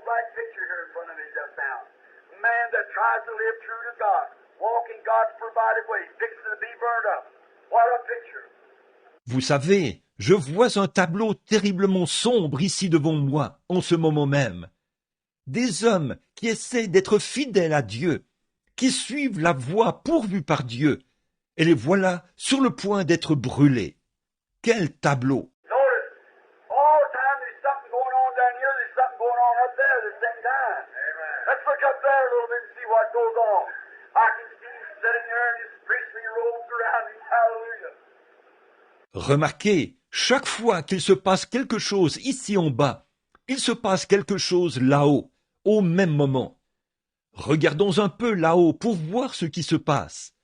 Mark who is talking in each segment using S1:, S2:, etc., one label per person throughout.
S1: black picture here in front of me just now. A man that tries to live true to God, walking God's provided way, fixing to be burned up. What a picture.
S2: Vous savez, je vois un tableau terriblement sombre ici devant moi, en ce moment même. Des hommes qui essaient d'être fidèles à Dieu, qui suivent la voie pourvue par Dieu, et les voilà sur le point d'être brûlés. Quel tableau!
S1: Notice, all the time there's something going on down here, there's something going on up there at the same time. Amen. Let's look up there a little bit and see what goes on. I can see him sitting there in his priestly robes around him. Hallelujah.
S2: Remarquez, chaque fois qu'il se passe quelque chose ici en bas, il se passe quelque chose là-haut, au même moment. Regardons un peu là-haut pour voir ce qui se passe.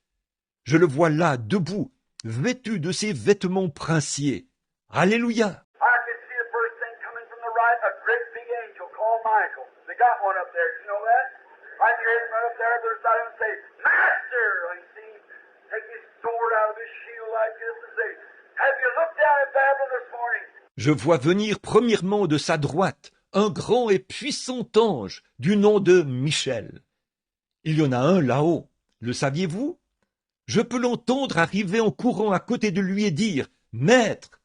S2: Je le vois là, debout, vêtu de ses vêtements princiers. Alléluia!
S1: I can see the first thing coming from the right, a great big angel called Michael. They got one up there, you know that? I can hear him right up there at their side and say, Master! I can see him take his sword out of his shield like this and say, have you looked down at Babylon this morning?
S2: Je vois venir premièrement de sa droite un grand et puissant ange du nom de Michel. Il y en a un là-haut, le saviez-vous? Je peux l'entendre arriver en courant à côté de lui et dire « Maître !»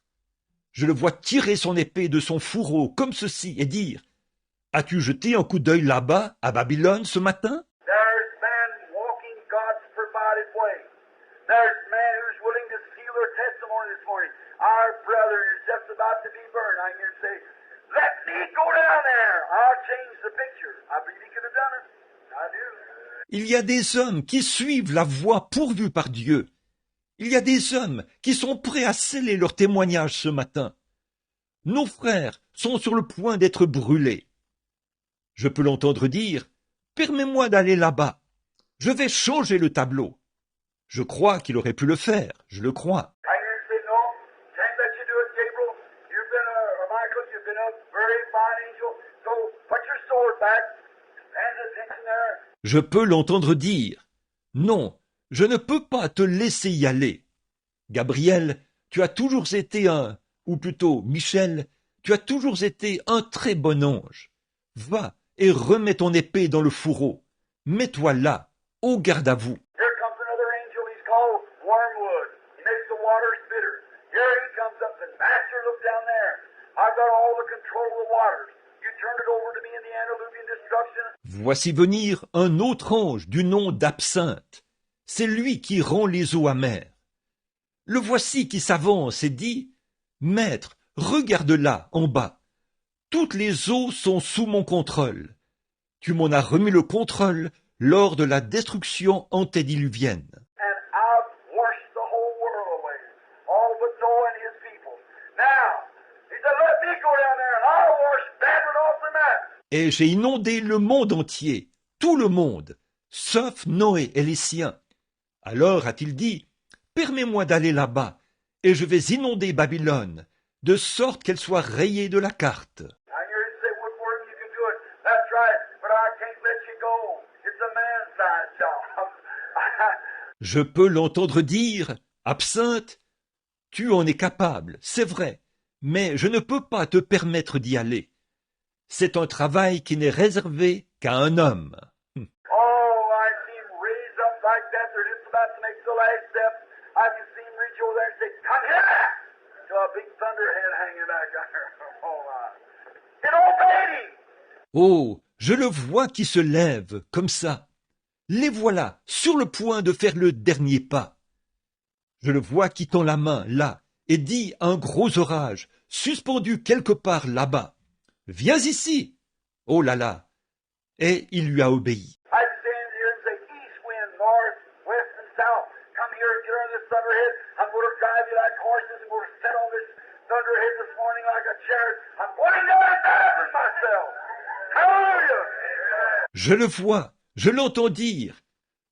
S2: Je le vois tirer son épée de son fourreau comme ceci et dire « As-tu jeté un coup d'œil là-bas, à Babylone, ce matin ?»
S1: There's man walking God's provided way. There's man who's willing to seal their testimony this morning. Our brother is just about to be burned. I hear him say, let me go down there. I'll change the picture. I believe he could have done it. I do.
S2: Il y a des hommes qui suivent la voie pourvue par Dieu. Il y a des hommes qui sont prêts à sceller leur témoignage ce matin. Nos frères sont sur le point d'être brûlés. Je peux l'entendre dire « Permets-moi d'aller là-bas. Je vais changer le tableau. » Je crois qu'il aurait pu le faire, je le crois.
S1: I hear him say, no, can't let you do it, Gabriel. You've been Michael, you've been a very fine angel. So put your sword back. Stand attention there.
S2: Je peux l'entendre dire « Non, je ne peux pas te laisser y aller. Gabriel, tu as toujours été ou plutôt Michel, tu as toujours été un très bon ange. Va et remets ton épée dans le fourreau. Mets-toi là, au garde à vous. »
S1: Here comes another angel. He's called Wormwood. He makes the waters bitter. Here he comes up and Master, look down there. I've got all the control of the waters. You turn it over to me in the antediluvian destruction.
S2: Voici venir un autre ange du nom d'Absinthe. C'est lui qui rend les eaux amères. Le voici qui s'avance et dit « Maître, regarde là, en bas. Toutes les eaux sont sous mon contrôle. Tu m'en as remis le contrôle lors de la destruction antédiluvienne. »
S1: And I've washed the whole world away. All but Noah and his people. Now, he said, let me go down there and I'll wash Babylon off the map.
S2: Et j'ai inondé le monde entier, tout le monde, sauf Noé et les siens. Alors a-t-il dit, permets-moi d'aller là-bas, et je vais inonder Babylone, de sorte qu'elle soit rayée de la carte.
S1: I hear him say, Woodward, you can do it. That's right, but I can't let you go. It's a man-sized job.
S2: Je peux l'entendre dire, Absinthe, tu en es capable, c'est vrai, mais je ne peux pas te permettre d'y aller. C'est un travail qui n'est réservé qu'à un homme.
S1: Oh, I see him raise up like that. They're just about to make the last step. I can see him reach over there and say, come here! To a big thunderhead hanging back there. Oh, my. It obeyed him.
S2: Oh, je le vois qui se lève, comme ça. Les voilà, sur le point de faire le dernier pas. Je le vois qui tend la main, là, et dit à un gros orage, suspendu quelque part là-bas. Viens ici! Oh là là! Et il lui a obéi.
S1: I stand here and say, east wind, north, west, and south. Come here, get on this thunderhead. I'm going to drive you like horses. I'm going to sit on this thunderhead this morning like a chariot. I'm going to die myself. Hallelujah!
S2: Je le vois, je l'entends dire.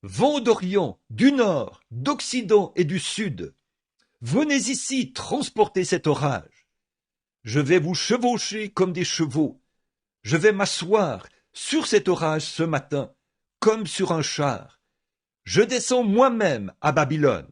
S2: Vent d'Orient, du Nord, d'Occident et du Sud. Venez ici transporter cet orage. Je vais vous chevaucher comme des chevaux. Je vais m'asseoir sur cet orage ce matin, comme sur un char. Je descends moi-même à Babylone.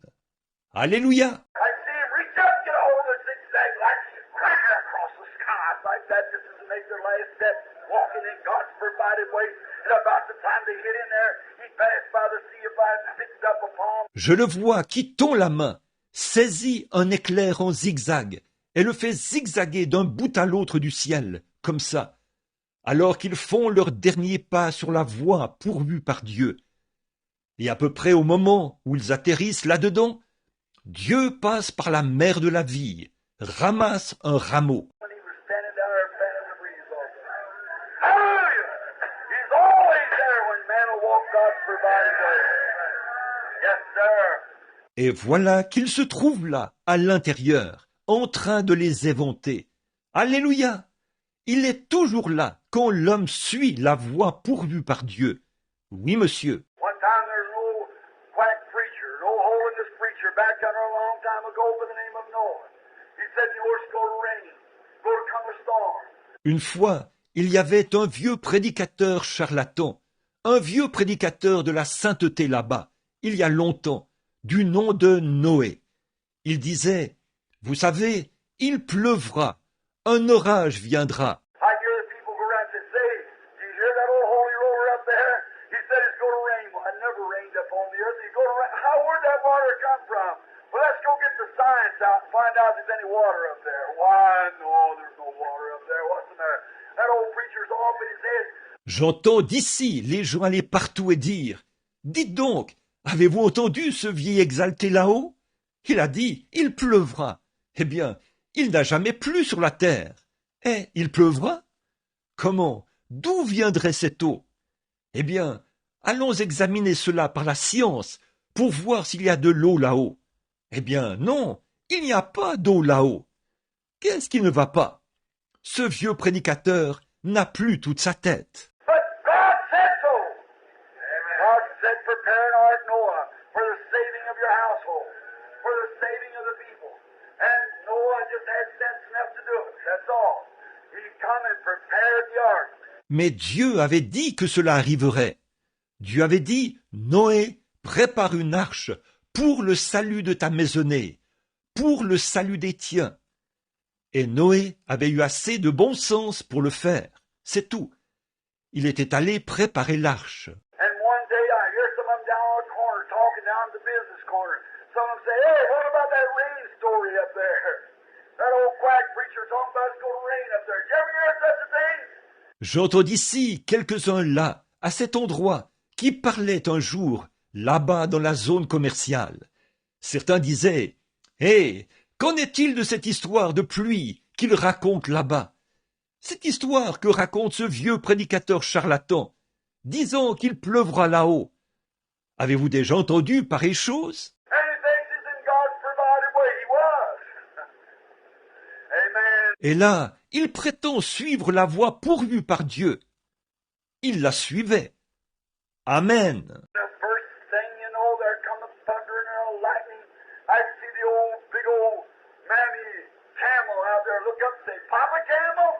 S2: Alléluia!
S1: I see him reach up, get a hold of the zigzag like he's running across the sky. It's like like that just as they make their last step, walking in God's provided way. And about the time they hit in there, he passed by the sea of fire and picked up a palm.
S2: Je le vois qui tend la main, saisit un éclair en zigzag et le fait zigzaguer d'un bout à l'autre du ciel, comme ça, alors qu'ils font leur dernier pas sur la voie pourvue par Dieu. Et à peu près au moment où ils atterrissent là-dedans, Dieu passe par la mer de la vie, ramasse un rameau.
S1: When he was standing down there fanning the breeze off. Hallelujah! He's always there when man will walk God's provided way. Yes, sir.
S2: Et voilà qu'il se trouve là, à l'intérieur, en train de les éventer. Alléluia! Il est toujours là quand l'homme suit la voie pourvue par Dieu. Oui, monsieur.
S1: One time there's an old quack preacher, an old holiness preacher back yonder a long time ago by the name of Noah. He said, you know, it's going to rain. It's going to come a storm.
S2: Une fois, il y avait un vieux prédicateur charlatan, un vieux prédicateur de la sainteté là-bas, il y a longtemps, du nom de Noé. Il disait, vous savez, il pleuvra, un orage viendra.
S1: I hear the people go around and say, do you hear that old holy roller up there? He said it's going to rain. Well, it never rained up on the earth. It's going to rain. Where'd that water come from? Well, let's go get the science out and find out if there's any water up there. Why, no, there's no water up there. What's the matter? That old preacher's off in his head.
S2: J'entends d'ici les gens aller partout et dire, dites donc, avez-vous entendu ce vieil exalté là-haut? Il a dit, il pleuvra. Eh bien, il n'a jamais plu sur la terre. Eh, il pleuvra? Comment? D'où viendrait cette eau? Eh bien, allons examiner cela par la science pour voir s'il y a de l'eau là-haut. Eh bien, non, il n'y a pas d'eau là-haut. Qu'est-ce qui ne va pas? Ce vieux prédicateur n'a plus toute sa tête.
S1: But God said so. God said, prepare an ark, Noah, for the saving of your household, for the saving of the people. And Noah just had sense enough to do it. That's all. He come and prepared the ark.
S2: Mais Dieu avait dit que cela arriverait. Dieu avait dit, Noé, prépare une arche pour le salut de ta maisonnée, pour le salut des tiens. Et Noé avait eu assez de bon sens pour le faire. C'est tout. Il était allé préparer l'arche.
S1: And one day I hear some of them down on the corner talking down at the business corner. Some of them say, hey, what about that rain story up there? That old quack preacher talking about it's going to rain up there. Did you ever hear such a thing?
S2: J'entends d'ici quelques-uns là, à cet endroit, qui parlaient un jour, là-bas dans la zone commerciale. Certains disaient, hé, qu'en est-il de cette histoire de pluie qu'il raconte là-bas? Cette histoire que raconte ce vieux prédicateur charlatan, disant qu'il pleuvra là-haut. Avez-vous déjà entendu pareille chose?
S1: And he thinks he's in God's provided way. He was. Amen.
S2: Et là, il prétend suivre la voie pourvue par Dieu. Il la suivait. Amen.
S1: The first thing you know, there comes a thunder and a lightning. I see the old, big old mammy camel out there look up and say, Papa Camel?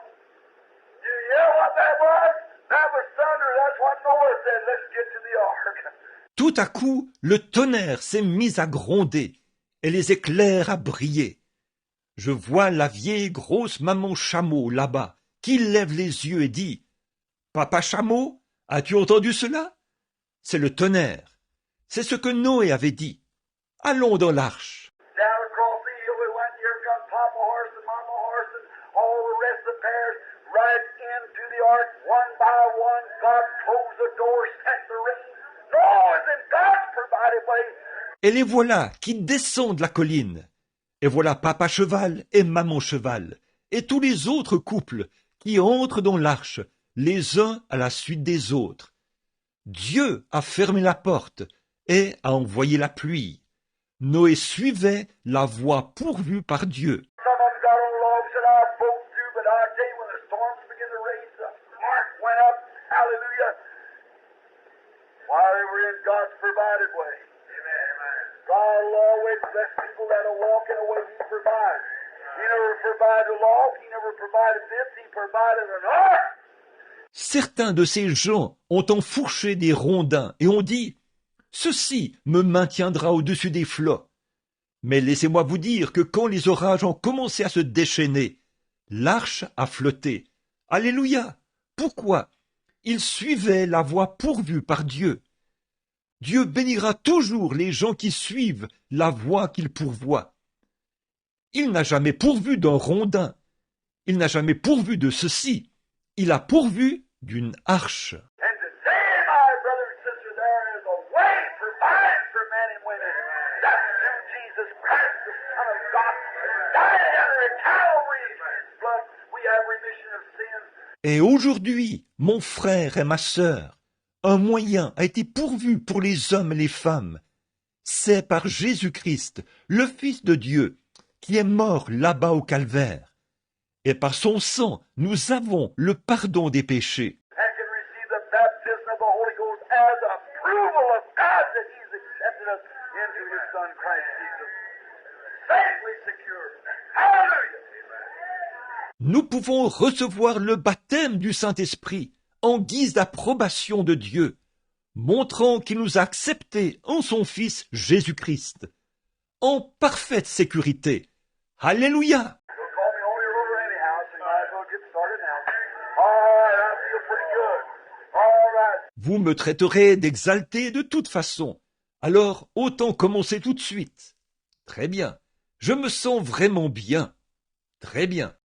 S1: You hear what that was? That was thunder. That's what Noah said. Let's get to the ark.
S2: Tout à coup, le tonnerre s'est mis à gronder et les éclairs à briller. Je vois la vieille grosse maman chameau là-bas qui lève les yeux et dit « Papa chameau, as-tu entendu cela? C'est le tonnerre. C'est ce que Noé avait dit. Allons dans l'arche. »
S1: Down across the hill we went. Here come Papa Horse and Mama Horse and all the rest of the pairs right into the ark. One by one, God closed the door, sent the rain. Noah's in God's provided way.
S2: Et les voilà qui descendent la colline. Et voilà papa cheval et maman cheval, et tous les autres couples qui entrent dans l'arche, les uns à la suite des autres. Dieu a fermé la porte et a envoyé la pluie. Noé suivait la voie pourvue par Dieu.
S1: Some of them got on logs that I boat through, but I tell you, when the storms begin to rage, the ark went up. Hallelujah. While they were in God's provided way. Amen. God will always bless people that will walk in a way He provides. He never provided a log. He never provided this. He provided an ark.
S2: Certains de ces gens ont enfourché des rondins et ont dit « Ceci me maintiendra au-dessus des flots. » Mais laissez-moi vous dire que quand les orages ont commencé à se déchaîner, L'arche a flotté. Alléluia! Pourquoi? Il suivait la voie pourvue par Dieu. Dieu bénira toujours les gens qui suivent la voie qu'il pourvoit. Il n'a jamais pourvu d'un rondin. Il n'a jamais pourvu de ceci. Il a pourvu d'une arche.
S1: And today, my brother and sister, there is a way provided for men and women. That's through Jesus Christ, the Son of God, who died under a Calvary's blood. We have remission of sins.
S2: Et aujourd'hui, mon frère et ma sœur, un moyen a été pourvu pour les hommes et les femmes. C'est par Jésus-Christ, le Fils de Dieu, qui est mort là-bas au calvaire. Et par son sang, nous avons le pardon des péchés.
S1: And can receive the baptism of the Holy Ghost as approval of God that He's accepted us into His Son, Christ Jesus. Safely secure. Hallelujah.
S2: Nous pouvons recevoir le baptême du Saint-Esprit en guise d'approbation de Dieu, montrant qu'il nous a acceptés en son Fils Jésus-Christ, en parfaite sécurité. Alléluia!
S1: You'll call me Holy Roller anyhow, so you might as well get started now. All right, I feel pretty good. All right.
S2: Vous me traiterez d'exalté de toute façon. Alors, autant commencer tout de suite. Très bien. Je me sens vraiment bien. Très bien.